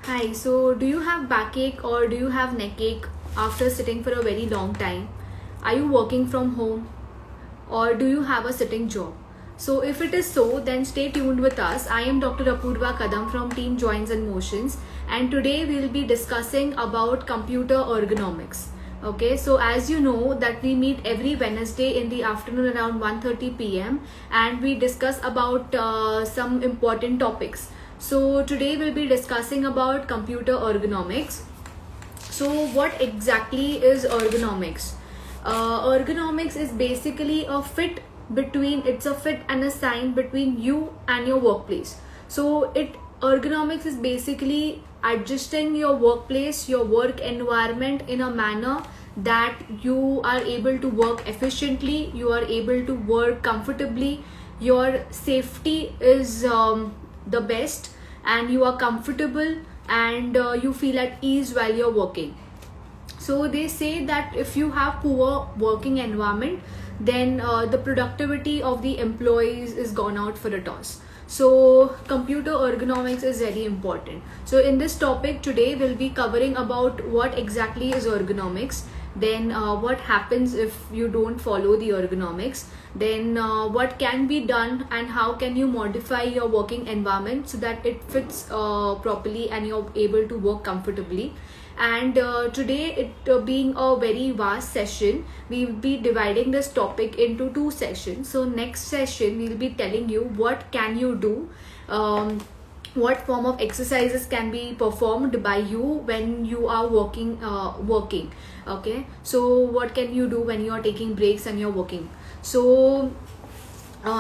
Hi, so do you have backache or do you have neck ache after sitting for a very long time? Are you working from home or do you have a sitting job? So, if it is so, then stay tuned with us. I am Dr. Apurva Kadam from Team Joints and Motions, and today we will be discussing about computer ergonomics. Okay, so as you know that we meet every Wednesday in the afternoon around 1:30 p.m. and we discuss about some important topics. So today we'll be discussing about computer ergonomics. So what exactly is ergonomics? Ergonomics is basically a fit it's a fit and a sign between you and your workplace. So it ergonomics is basically adjusting your workplace, your work environment in a manner that you are able to work efficiently, you are able to work comfortably, your safety is the best, and you are comfortable, and you feel at ease while you're working. So they say that if you have poor working environment, then the productivity of the employees is gone out for a toss. So computer ergonomics is very important. So in this topic today we'll be covering about what exactly is ergonomics, then what happens if you don't follow the ergonomics, then what can be done and how can you modify your working environment so that it fits properly and you're able to work comfortably. And today, it being a very vast session, we will be dividing this topic into two sessions. So next session we'll be telling you what can you do, what form of exercises can be performed by you when you are working. Okay, so what can you do when you are taking breaks and you're working? So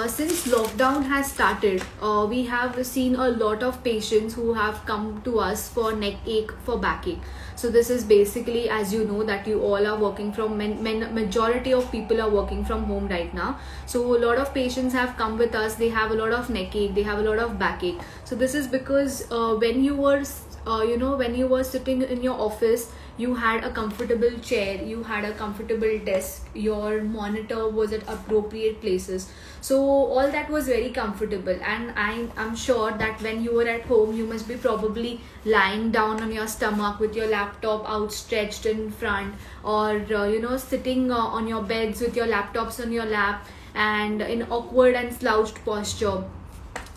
since lockdown has started, we have seen a lot of patients who have come to us for neck ache, for backache. So this is basically, as you know, that you all are working from majority of people are working from home right now. So a lot of patients have come with us. They have a lot of neck ache, they have a lot of backache. So this is because when you were when you were sitting in your office, you had a comfortable chair, you had a comfortable desk, your monitor was at appropriate places, so all that was very comfortable. And I'm sure that when you were at home, you must be probably lying down on your stomach with your laptop outstretched in front, or sitting on your beds with your laptops on your lap and in awkward and slouched posture.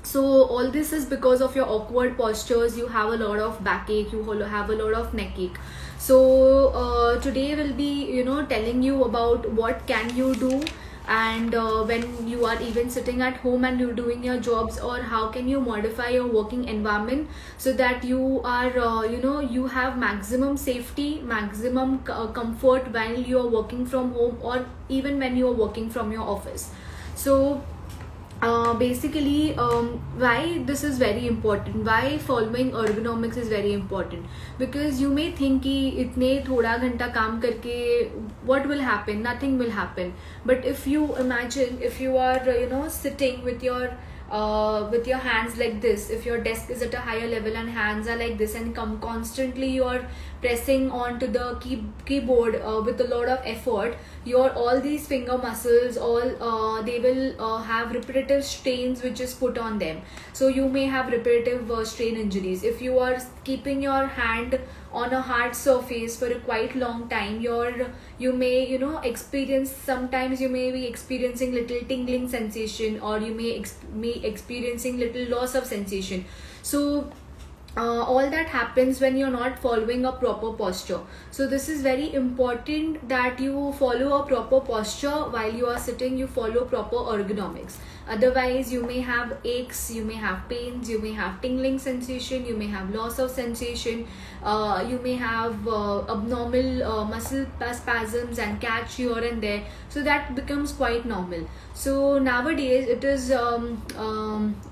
So all this is because of your awkward postures. You have a lot of backache, you have a lot of neck ache. So today we'll be telling you about what can you do, and when you are even sitting at home and you're doing your jobs, or how can you modify your working environment so that you are you have maximum safety, maximum comfort while you are working from home, or even when you are working from your office. So basically, why this is very important, why following ergonomics is very important, because you may think कि इतने थोड़ा घंटा काम करके what will happen, nothing will happen. But if you imagine, if you are sitting with your hands like this, if your desk is at a higher level and hands are like this, and constantly you're pressing onto the keyboard with a lot of effort, your all these finger muscles, all they will have repetitive strains which is put on them. So you may have repetitive strain injuries if you are keeping your hand on a hard surface for a quite long time. You may experience, sometimes you may be experiencing little tingling sensation, or you may experiencing little loss of sensation. So all that happens when you're not following a proper posture. So this is very important that you follow a proper posture while you are sitting, you follow proper ergonomics. Otherwise you may have aches, you may have pains, you may have tingling sensation, you may have loss of sensation, you may have abnormal muscle spasms and catch here and there. So that becomes quite normal. So nowadays it is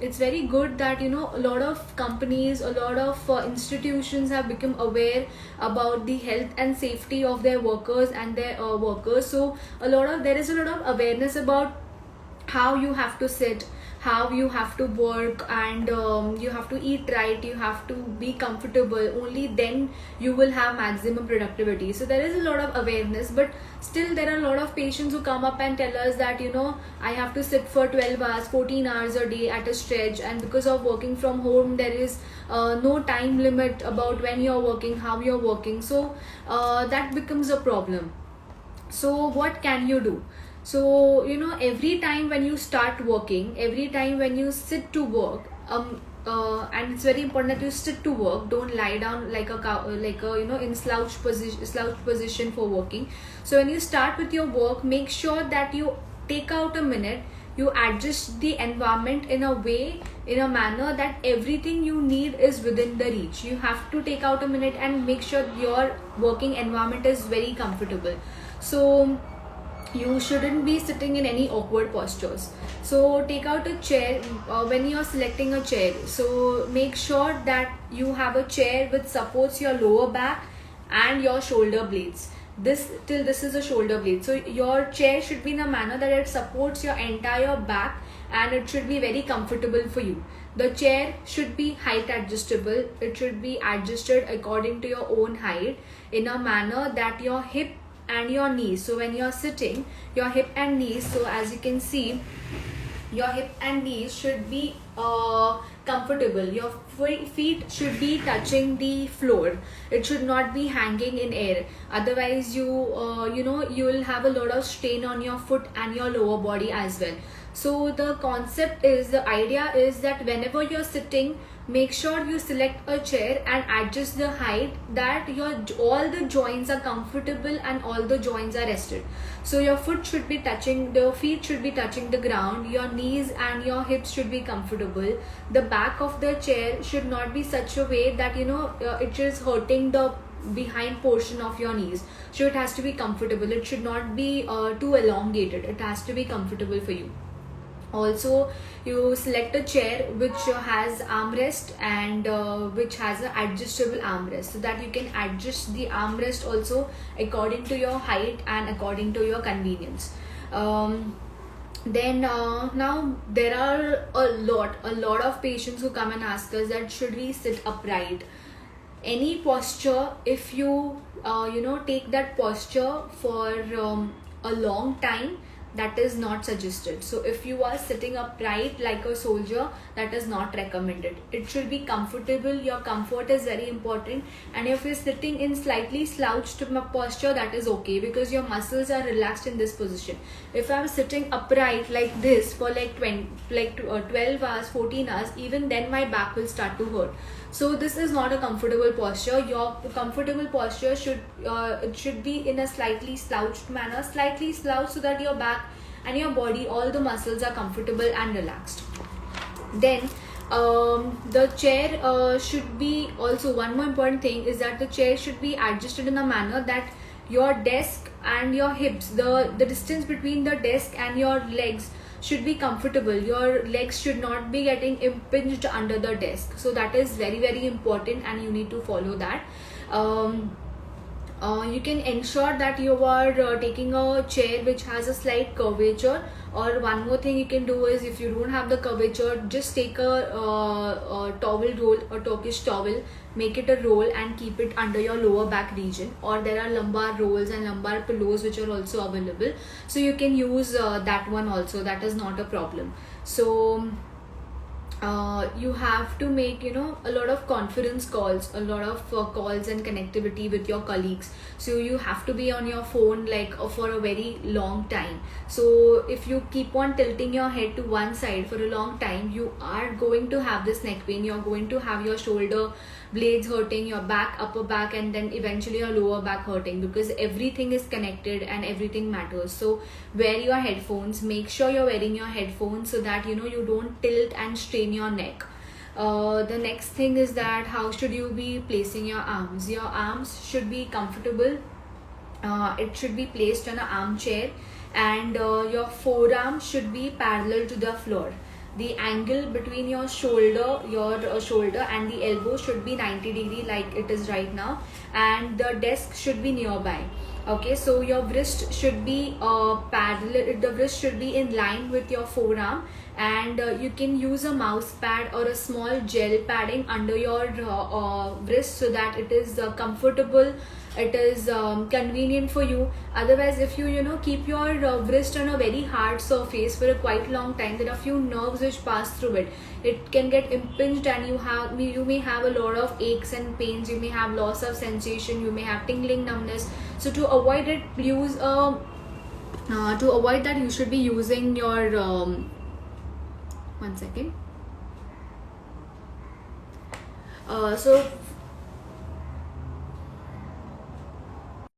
it's very good that a lot of companies, a lot of institutions have become aware about the health and safety of their workers and their workers. So there is a lot of awareness about how you have to sit, how you have to work, and you have to eat right, you have to be comfortable. Only then you will have maximum productivity. So there is a lot of awareness, but still there are a lot of patients who come up and tell us that, I have to sit for 12 hours, 14 hours a day at a stretch, and because of working from home there is no time limit about when you're working, how you're working. So that becomes a problem. So what can you do? So every time when you start working, every time when you sit to work, and it's very important that you sit to work, don't lie down like a cow, like a in slouch position for working. So when you start with your work, make sure that you take out a minute, you adjust the environment in a way, in a manner that everything you need is within the reach. You have to take out a minute and make sure your working environment is very comfortable. So you shouldn't be sitting in any awkward postures. So take out a chair when you're selecting a chair. So make sure that you have a chair which supports your lower back and your shoulder blades. This is a shoulder blade. So your chair should be in a manner that it supports your entire back, and it should be very comfortable for you. The chair should be height adjustable. It should be adjusted according to your own height in a manner that your hip and your knees, so when you're sitting, your hip and knees, so as you can see, your hip and knees should be comfortable. Your feet should be touching the floor. It should not be hanging in air. Otherwise you will have a lot of strain on your foot and your lower body as well. So the idea is that whenever you're sitting, make sure you select a chair and adjust the height that all the joints are comfortable and all the joints are rested. So your feet should be touching the ground, your knees and your hips should be comfortable. The back of the chair should not be such a way that it is hurting the behind portion of your knees. So it has to be comfortable. It should not be too elongated. It has to be comfortable for you. Also, you select a chair which has armrest and which has an adjustable armrest, so that you can adjust the armrest also according to your height and according to your convenience. Then now there are a lot of patients who come and ask us that should we sit upright. Any posture, if you take that posture for a long time, that is not suggested. So if you are sitting upright like a soldier, that is not recommended. It should be comfortable. Your comfort is very important. And if you're sitting in slightly slouched posture, that is okay, because your muscles are relaxed in this position. If I'm sitting upright like this for 12 hours, 14 hours, even then my back will start to hurt. So this is not a comfortable posture. Your comfortable posture should be in a slightly slouched manner, slightly slouched, so that your back and your body, all the muscles are comfortable and relaxed. Then the chair should be, also one more important thing is that the chair should be adjusted in a manner that your desk and your hips, the distance between the desk and your legs should be comfortable. Your legs should not be getting impinged under the desk. So that is very, very important, and you need to follow that. You can ensure that you are taking a chair which has a slight curvature. Or one more thing you can do is, if you don't have the curvature, just take a towel roll or Turkish towel, make it a roll and keep it under your lower back region. Or there are lumbar rolls and lumbar pillows which are also available, so you can use that one also. That is not a problem. So you have to make a lot of conference calls, a lot of calls and connectivity with your colleagues. So you have to be on your phone for a very long time. So if you keep on tilting your head to one side for a long time, you are going to have this neck pain. You're going to have your shoulder blades hurting, your back, upper back, and then eventually your lower back hurting, because everything is connected and everything matters. So wear your headphones. Make sure you're wearing your headphones so that you don't tilt and strain your neck. The next thing is that how should you be placing your arms? Your arms should be comfortable. It should be placed on an armchair, and your forearm should be parallel to the floor. The angle between your shoulder and the elbow should be 90 degree like it is right now, and the desk should be nearby. Okay, so your wrist should be parallel. The wrist should be in line with your forearm, and you can use a mouse pad or a small gel padding under your wrist so that it is comfortable, it is convenient for you. Otherwise, if you know keep your wrist on a very hard surface for a quite long time, there are few nerves which pass through it. It can get impinged and you may have a lot of aches and pains, you may have loss of sensation, you may have tingling, numbness. So to avoid it, use a to avoid that, you should be using your one second.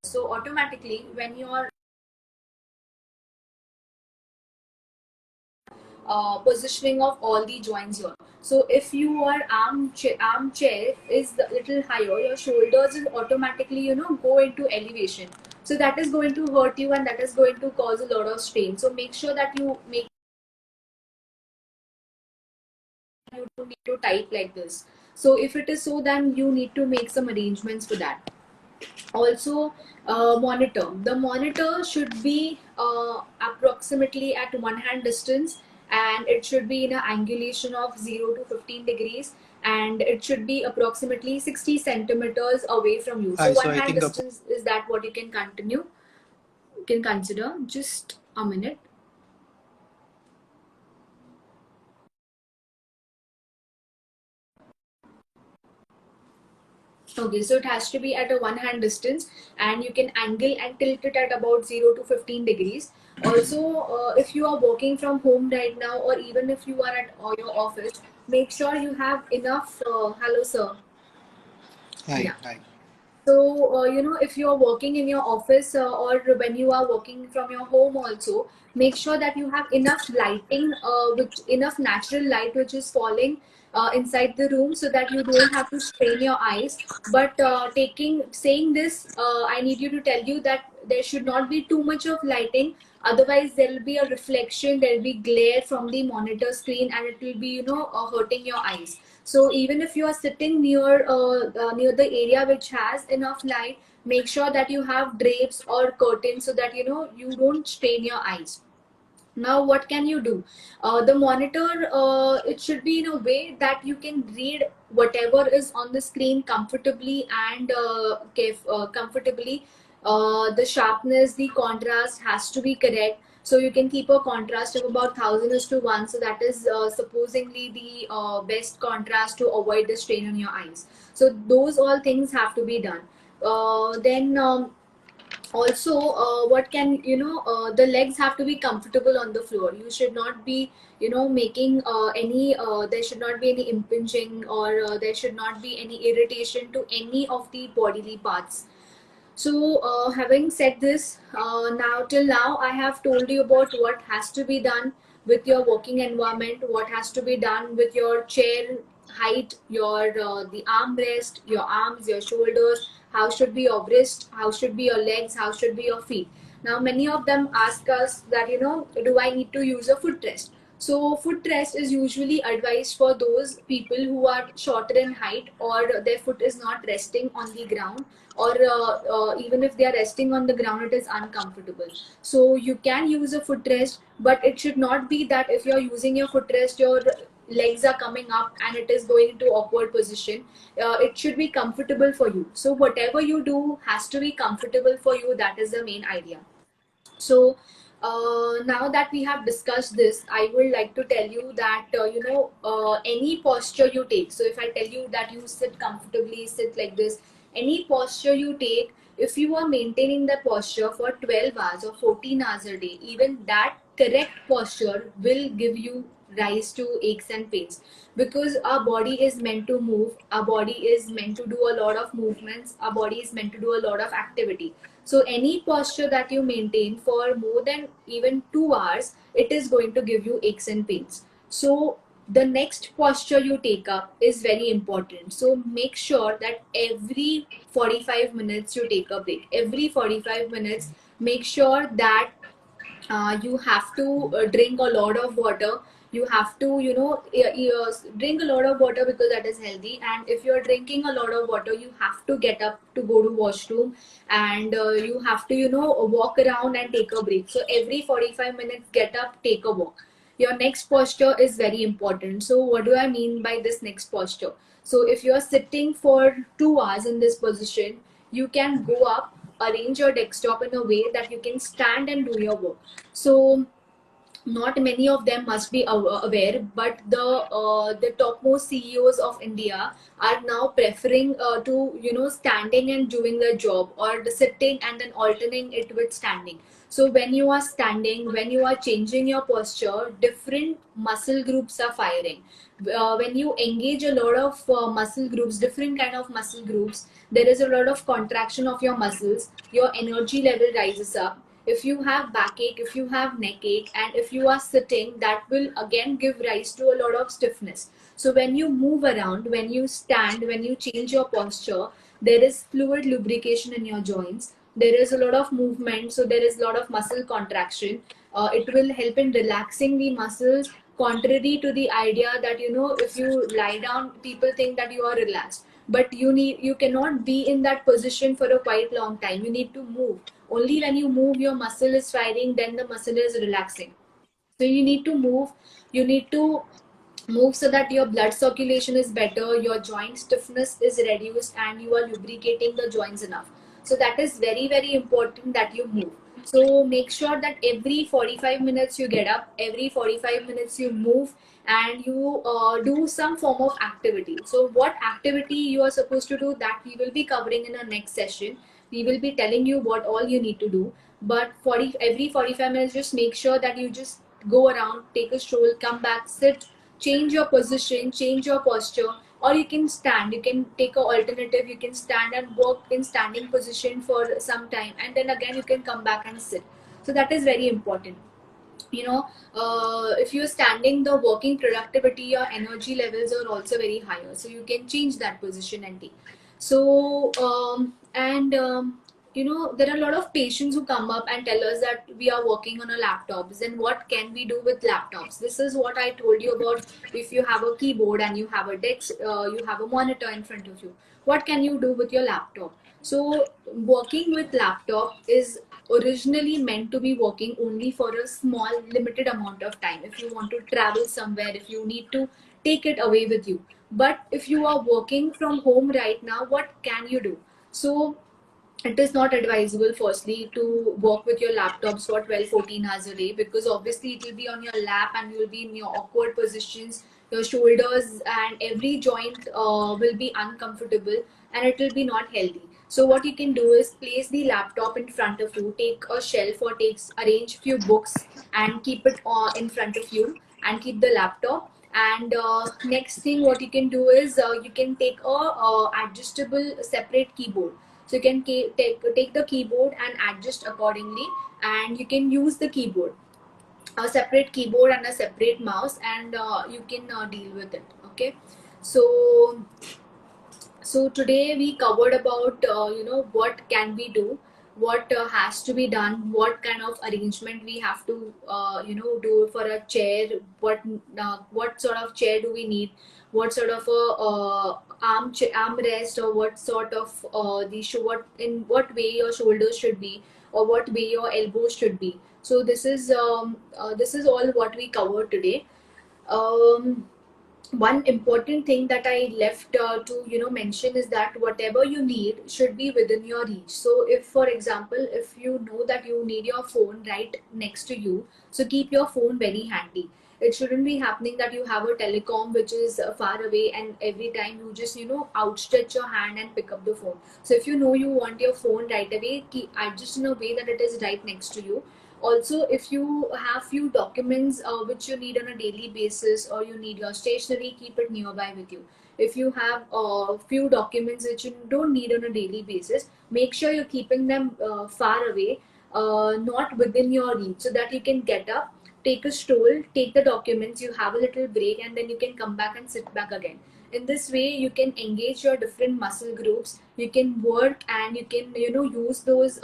So automatically when you're positioning of all the joints here. So if your armchair is a little higher, your shoulders will automatically go into elevation. So that is going to hurt you and that is going to cause a lot of strain. So make sure that you don't need to type like this. So if it is so, then you need to make some arrangements for that. Also, monitor. The monitor should be approximately at one hand distance, and it should be in an angulation of 0 to 15 degrees, and it should be approximately 60 centimeters away from you. So one hand distance is that what you can continue, you can consider. Just a minute. Okay, so it has to be at a one hand distance, and you can angle and tilt it at about 0 to 15 degrees. Also, if you are working from home right now, or even if you are at your office, make sure you have enough. Hello, sir. Hi, Yeah. hi. So, if you are working in your office or when you are working from your home also, make sure that you have enough lighting, which enough natural light which is falling inside the room so that you don't have to strain your eyes. But saying this, I need you to tell you that there should not be too much of lighting. Otherwise, there will be a reflection, there will be glare from the monitor screen, and it will be, hurting your eyes. So even if you are sitting near the area which has enough light, make sure that you have drapes or curtains so that you don't strain your eyes. Now what can you do? The monitor, it should be in a way that you can read whatever is on the screen comfortably and comfortably. The sharpness, the contrast has to be correct. So you can keep a contrast of about 1000:1. So that is supposedly the best contrast to avoid the strain on your eyes. So those all things have to be done. Then also, what can the legs have to be comfortable on the floor. You should not be making any there should not be any impinging, or there should not be any irritation to any of the bodily parts. So, having said this, now till now, I have told you about what has to be done with your working environment, what has to be done with your chair height, your the armrest, your arms, your shoulders, how should be your wrist, how should be your legs, how should be your feet. Now, many of them ask us that do I need to use a footrest? So, footrest is usually advised for those people who are shorter in height, or their foot is not resting on the ground, or even if they are resting on the ground, it is uncomfortable. So you can use a footrest, but it should not be that if you are using your footrest, your legs are coming up and it is going into awkward position. It should be comfortable for you. So whatever you do has to be comfortable for you. That is the main idea. So now that we have discussed this, I would like to tell you that any posture you take. So if I tell you that you sit comfortably, sit like this, any posture you take, if you are maintaining the posture for 12 hours or 14 hours a day, even that correct posture will give you rise to aches and pains, because our body is meant to move, our body is meant to do a lot of movements, our body is meant to do a lot of activity. So any posture that you maintain for more than even 2 hours, it is going to give you aches and pains. So the next posture you take up is very important. So make sure that every 45 minutes you take a break. Every 45 minutes, make sure that you have to drink a lot of water. You have to drink a lot of water, because that is healthy. And if you're drinking a lot of water, you have to get up to go to washroom, and you have to walk around and take a break. So every 45 minutes, get up, take a walk. Your next posture is very important. So what do I mean by this next posture? So if you're sitting for 2 hours in this position, you can go up, arrange your desktop in a way that you can stand and do your work. So not many of them must be aware, but the topmost CEOs of India are now preferring to standing and doing the job, or the sitting and then alternating it with standing. So when you are standing, when you are changing your posture, different muscle groups are firing. When you engage a lot of muscle groups, different kind of muscle groups, there is a lot of contraction of your muscles, your energy level rises up. If you have backache, if you have neck ache, and if you are sitting, that will again give rise to a lot of stiffness. So when you move around, when you stand, when you change your posture, there is fluid lubrication in your joints, there is a lot of movement, so there is a lot of muscle contraction. It will help in relaxing the muscles, contrary to the idea that if you lie down, people think that you are relaxed, but you cannot be in that position for a quite long time. You need to move. Only when you move, your muscle is firing, then the muscle is relaxing. So you need to move. You need to move so that your blood circulation is better, your joint stiffness is reduced, and you are lubricating the joints enough. So that is very, very important that you move. So make sure that every 45 minutes you get up, every 45 minutes you move, and you do some form of activity. So what activity you are supposed to do, that we will be covering in our next session. We will be telling you what all you need to do. But every 45 minutes, just make sure that you just go around, take a stroll, come back, sit, change your position, change your posture, or you can stand. You can take an alternative. You can stand and work in standing position for some time, and then again you can come back and sit. So that is very important. If you're standing, the working productivity, your energy levels are also very higher, so you can change that position and take. So and there are a lot of patients who come up and tell us that we are working on a laptops, and what can we do with laptops? This is what I told you about. If you have a keyboard and you have a desk, you have a monitor in front of you, what can you do with your laptop? So working with laptop is originally meant to be working only for a small limited amount of time. If you want to travel somewhere, if you need to take it away with you. But if you are working from home right now, what can you do? So it is not advisable firstly to work with your laptops for 12-14 hours a day, because obviously it will be on your lap and you will be in your awkward positions. Your shoulders and every joint will be uncomfortable, and it will be not healthy. So what you can do is place the laptop in front of you, take a shelf or arrange few books and keep it in front of you, and keep the laptop. And next thing what you can do is you can take a adjustable separate keyboard. So you can take the keyboard and adjust accordingly, and you can use the keyboard, a separate keyboard and a separate mouse, and you can deal with it. Okay. So today we covered about what can we do, what has to be done, what kind of arrangement we have to do for a chair, what sort of chair do we need, what sort of a armrest, or what sort of what in what way your shoulders should be, or what way your elbows should be. So this is all what we covered today. um, One important thing that I left to mention is that whatever you need should be within your reach. So if, for example, if you know that you need your phone right next to you, so keep your phone very handy. It shouldn't be happening that you have a telecom which is far away, and every time you just outstretch your hand and pick up the phone. So if you know you want your phone right away, adjust in a way that it is right next to you. Also, if you have few documents which you need on a daily basis, or you need your stationery, keep it nearby with you. If you have few documents which you don't need on a daily basis, make sure you're keeping them far away, not within your reach, so that you can get up, take a stroll, take the documents, you have a little break, and then you can come back and sit back again. In this way you can engage your different muscle groups, you can work, and you can use those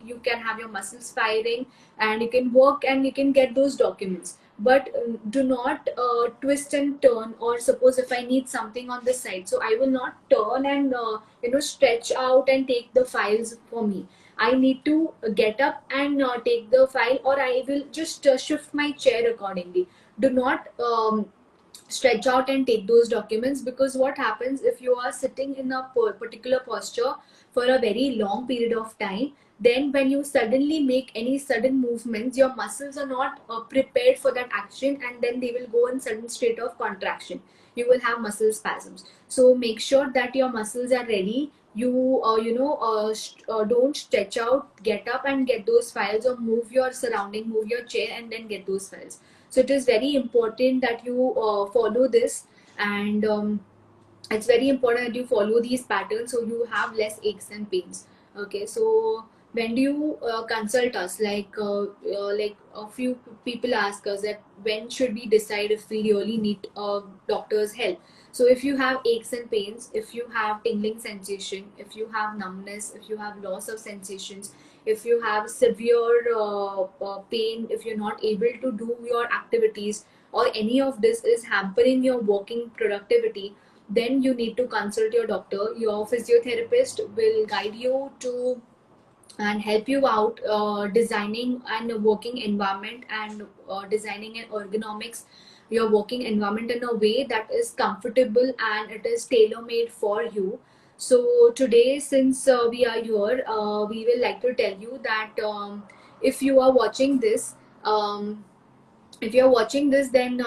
you can have your muscles firing, and you can work and you can get those documents. But do not twist and turn, or suppose if I need something on this side, so I will not turn and stretch out and take the files for me. I need to get up and take the file, or I will just shift my chair accordingly. do not stretch out and take those documents, because what happens if you are sitting in a particular posture for a very long period of time, then when you suddenly make any sudden movements, your muscles are not prepared for that action, and then they will go in sudden state of contraction. You will have muscle spasms. So make sure that your muscles are ready. You don't stretch out, get up and get those files, or move your surrounding, move your chair and then get those files. So it is very important that you follow this, and it's very important that you follow these patterns so you have less aches and pains. Okay, so when do you consult us? Like a few people ask us that when should we decide if we really need doctor's help. So if you have aches and pains, if you have tingling sensation, if you have numbness, if you have loss of sensations, if you have severe pain, if you're not able to do your activities, or any of this is hampering your working productivity, then you need to consult your doctor. Your physiotherapist will guide you to and help you out designing and a working environment, and designing an ergonomics your working environment in a way that is comfortable and it is tailor made for you. So today, since we are here, we will like to tell you that if you are watching this, if you're watching this, then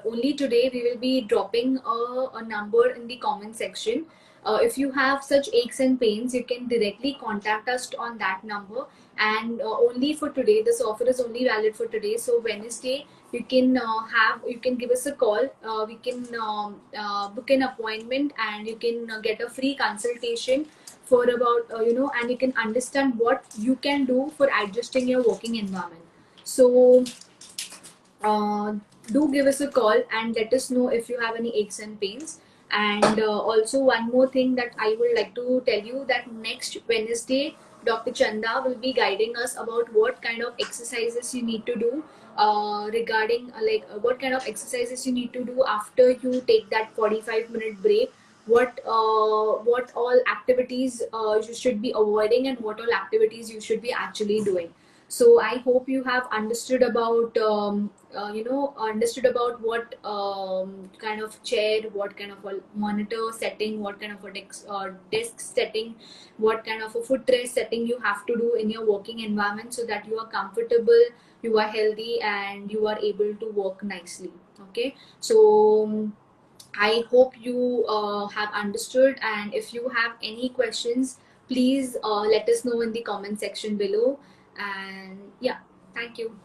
only today we will be dropping a number in the comment section. If you have such aches and pains, you can directly contact us on that number. And only for today, this offer is only valid for today. So Wednesday, you can give us a call. We can book an appointment, and you can get a free consultation for about and you can understand what you can do for adjusting your working environment. So uh, do give us a call and let us know if you have any aches and pains. And also, one more thing that I would like to tell you, that next Wednesday, Dr. Chanda will be guiding us about what kind of exercises you need to do, regarding what kind of exercises you need to do after you take that 45-minute break. What all activities you should be avoiding, and what all activities you should be actually doing. So I hope you have understood about understood about what kind of chair, what kind of a monitor setting, what kind of a desk setting, what kind of a footrest setting you have to do in your working environment, so that you are comfortable, you are healthy, and you are able to work nicely. Okay, so I hope you have understood, and if you have any questions, please let us know in the comment section below. And yeah, thank you.